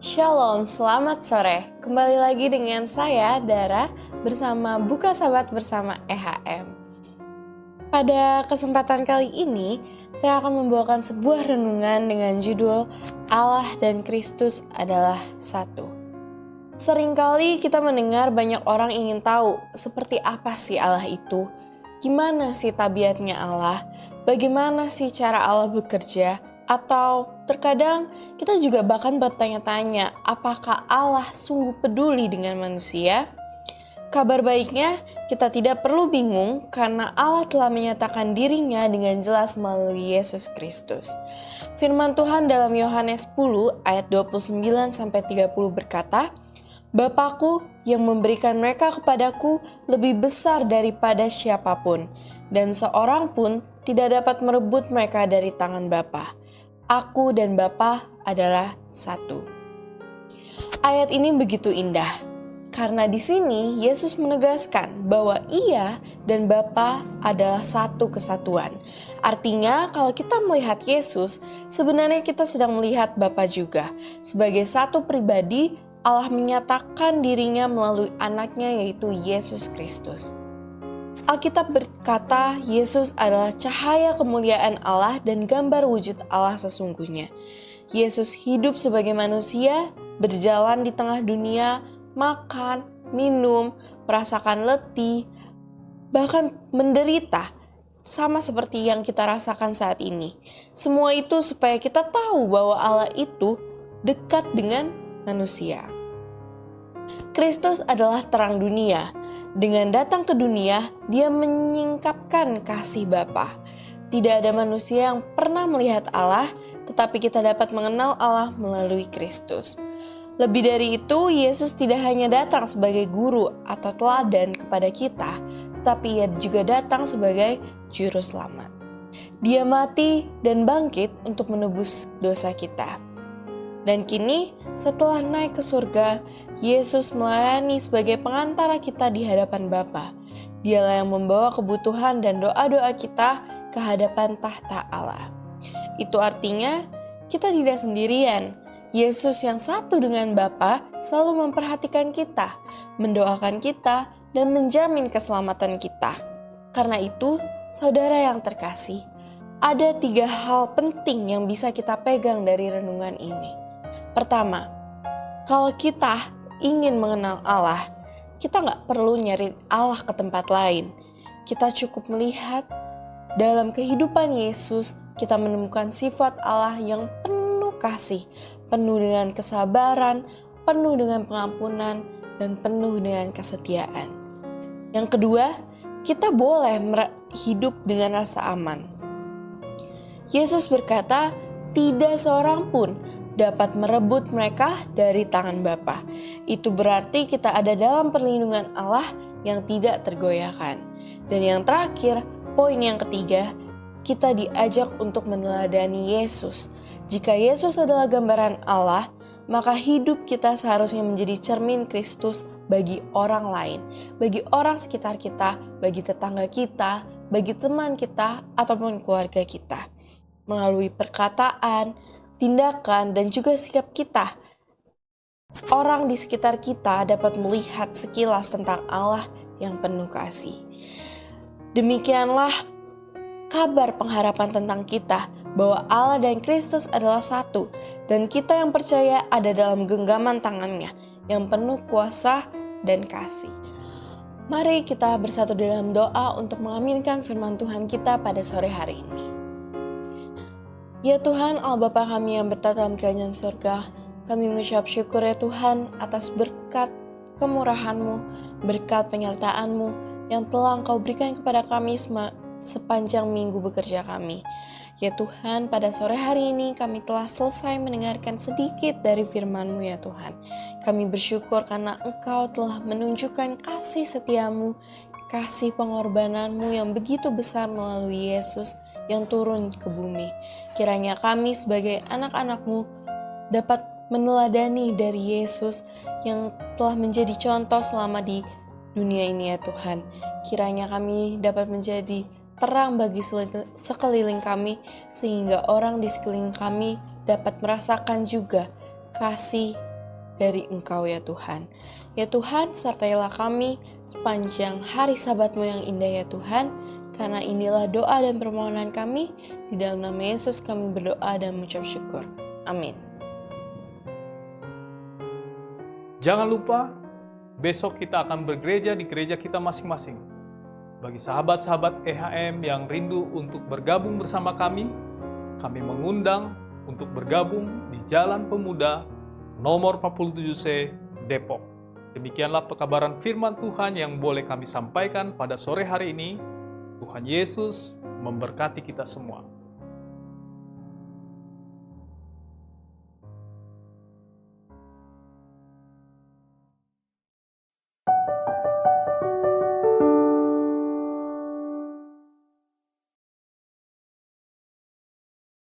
Shalom, selamat sore. Kembali lagi dengan saya, Dara, bersama Buka Sahabat bersama EHM. Pada kesempatan kali ini, saya akan membawakan sebuah renungan dengan judul Allah dan Kristus adalah satu. Seringkali kita mendengar banyak orang ingin tahu seperti apa sih Allah itu, gimana sih tabiatnya Allah, bagaimana sih cara Allah bekerja, atau terkadang kita juga bahkan bertanya-tanya apakah Allah sungguh peduli dengan manusia? Kabar baiknya, kita tidak perlu bingung karena Allah telah menyatakan dirinya dengan jelas melalui Yesus Kristus. Firman Tuhan dalam Yohanes 10 ayat 29-30 berkata, Bapakku yang memberikan mereka kepadaku lebih besar daripada siapapun, dan seorang pun tidak dapat merebut mereka dari tangan Bapa. Aku dan Bapa adalah satu. Ayat ini begitu indah, karena di sini Yesus menegaskan bahwa Ia dan Bapa adalah satu kesatuan. Artinya kalau kita melihat Yesus, sebenarnya kita sedang melihat Bapa juga. Sebagai satu pribadi, Allah menyatakan dirinya melalui anaknya yaitu Yesus Kristus. Alkitab berkata Yesus adalah cahaya kemuliaan Allah dan gambar wujud Allah sesungguhnya. Yesus hidup sebagai manusia, berjalan di tengah dunia, makan, minum, merasakan letih, bahkan menderita, sama seperti yang kita rasakan saat ini. Semua itu supaya kita tahu bahwa Allah itu dekat dengan manusia. Kristus adalah terang dunia. Dengan datang ke dunia, Dia menyingkapkan kasih Bapa. Tidak ada manusia yang pernah melihat Allah, tetapi kita dapat mengenal Allah melalui Kristus. Lebih dari itu, Yesus tidak hanya datang sebagai guru atau teladan kepada kita, tetapi Ia juga datang sebagai juru selamat. Dia mati dan bangkit untuk menebus dosa kita. Dan kini, setelah naik ke surga, Yesus melayani sebagai pengantara kita di hadapan Bapa. Dialah yang membawa kebutuhan dan doa-doa kita ke hadapan tahta Allah. Itu artinya, kita tidak sendirian. Yesus yang satu dengan Bapa selalu memperhatikan kita, mendoakan kita, dan menjamin keselamatan kita. Karena itu, saudara yang terkasih, ada 3 hal penting yang bisa kita pegang dari renungan ini. Pertama, kalau kita ingin mengenal Allah, kita nggak perlu nyari Allah ke tempat lain. Kita cukup melihat dalam kehidupan Yesus, kita menemukan sifat Allah yang penuh kasih, penuh dengan kesabaran, penuh dengan pengampunan, dan penuh dengan kesetiaan. Yang kedua, kita boleh hidup dengan rasa aman. Yesus berkata, tidak seorang pun dapat merebut mereka dari tangan Bapa. Itu berarti kita ada dalam perlindungan Allah yang tidak tergoyahkan. Dan yang terakhir, poin yang ketiga, kita diajak untuk meneladani Yesus. Jika Yesus adalah gambaran Allah, maka hidup kita seharusnya menjadi cermin Kristus bagi orang lain, bagi orang sekitar kita, bagi tetangga kita, bagi teman kita, ataupun keluarga kita. Melalui perkataan, tindakan, dan juga sikap kita, orang di sekitar kita dapat melihat sekilas tentang Allah yang penuh kasih. Demikianlah kabar pengharapan tentang kita, bahwa Allah dan Kristus adalah satu, dan kita yang percaya ada dalam genggaman tangannya, yang penuh kuasa dan kasih. Mari kita bersatu dalam doa untuk mengaminkan firman Tuhan kita pada sore hari ini. Ya Tuhan, Allah Bapa kami yang bertata dalam kerajaan surga, kami mengucap syukur ya Tuhan atas berkat kemurahan-Mu, berkat penyertaan-Mu yang telah Engkau berikan kepada kami sepanjang minggu bekerja kami. Ya Tuhan, pada sore hari ini kami telah selesai mendengarkan sedikit dari firman-Mu ya Tuhan. Kami bersyukur karena Engkau telah menunjukkan kasih setia-Mu, kasih pengorbanan-Mu yang begitu besar melalui Yesus yang turun ke bumi. Kiranya kami sebagai anak-anak-Mu dapat meneladani dari Yesus yang telah menjadi contoh selama di dunia ini ya Tuhan. Kiranya kami dapat menjadi terang bagi sekeliling kami, sehingga orang di sekeliling kami dapat merasakan juga kasih dari Engkau ya Tuhan. Ya Tuhan, sertailah kami sepanjang hari Sabat-Mu yang indah ya Tuhan, karena inilah doa dan permohonan kami, di dalam nama Yesus kami berdoa dan mengucap syukur. Amin. Jangan lupa, besok kita akan bergereja di gereja kita masing-masing. Bagi sahabat-sahabat EHM yang rindu untuk bergabung bersama kami mengundang untuk bergabung di Jalan Pemuda nomor 47C Depok. Demikianlah pekabaran firman Tuhan yang boleh kami sampaikan pada sore hari ini. Tuhan Yesus memberkati kita semua.